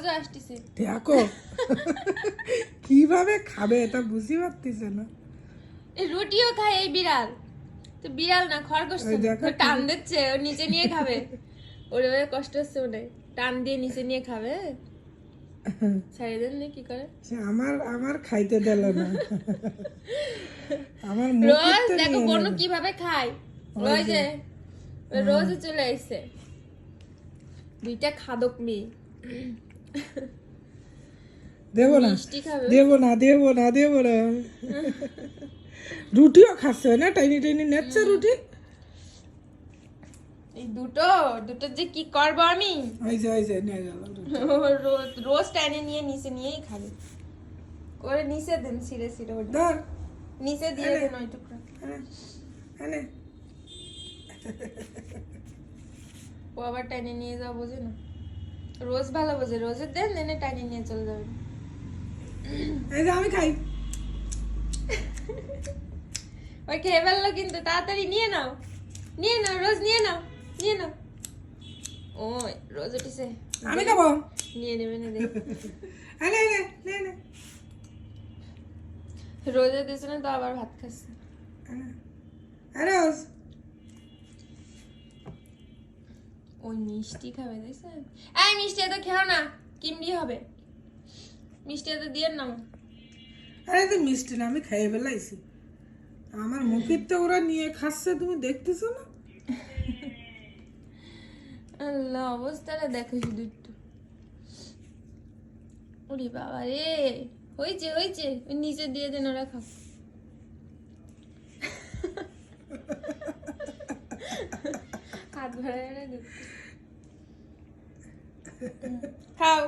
রোজও আসতেছে দেখো কিভাবে খাবে এটা বুঝতে পারতেছে না। এই রুটিও খায় এই বিড়াল, তো বিড়াল না খরগোশ তো, ওই দেখো ও টান দিচ্ছে, ও নিচে নিয়ে খাবে, ওর এবারে কষ্ট হচ্ছে মনে হয়, টান দিয়ে নিচে নিয়ে খাবে, ছাড়িয়ে দেন কি করে। সে আমার খাইতে দিল না, আমার রোজ মুখে দেখো বনু কিভাবে খায়, ওই যে রোজ চলে আসছে, দুইটা খাদক মেয়ে। দেবো না মিষ্টি খাবে, দেবো না দেবো না দেবো না। রুটিও খাচ্ছে না, টাইনি টাইনি নেচ্ছে রুটি। এই দুটো দুটো যে কি করবো আমি, ওই যে নিয়ে গেল রুটি। রোজ টাইনে নিয়ে নিচে নিয়েই খাবে, ওরে নিচে দেন ছিঁড়ে ছিঁড়ে, ওটা ধর নিচে দিয়ে দেন ওই টুকরা, এনে, এনে। ও আবার টাইনে নিয়ে যাওয়া বোঝে না, রোজ ভালো বোঝে, রোজের দেন এনে টাইনে নিয়ে চলে যাবে। এই যে আমি খাই। ওই খেয়ে ফেললো কিন্তু, তাড়াতাড়ি নিয়ে নাও, নিয়ে নাও রোজ, নিয়ে নাও, নিয়ে নাও। ও রোজ উঠেছে, আমি খাবো। নিয়ে নেবে না, দেখ এনে এনে নে নে। রোজে দিয়েছে না তো আবার ভাত খাচ্ছে। রোজ ওই মিষ্টি খাবে দেখছেন, এই মিষ্টি এত খেও না, কিমড়ি হবে, মিষ্টি এত দিয়ে নাও। আরে তো মিষ্টি না, আমি খাইয়ে ফেলাইছি। আমার মুখের তো ওরা নিয়ে খাচ্ছে, তুমি দেখতেছো না? আল্লাহ অবস্থাটা দেখো শুধু একটু, ওরে বাবা রে, হয়েছে হয়েছে, ওই নিচে দিয়ে দেন, ওরা খাও। হাত ভরা খাও।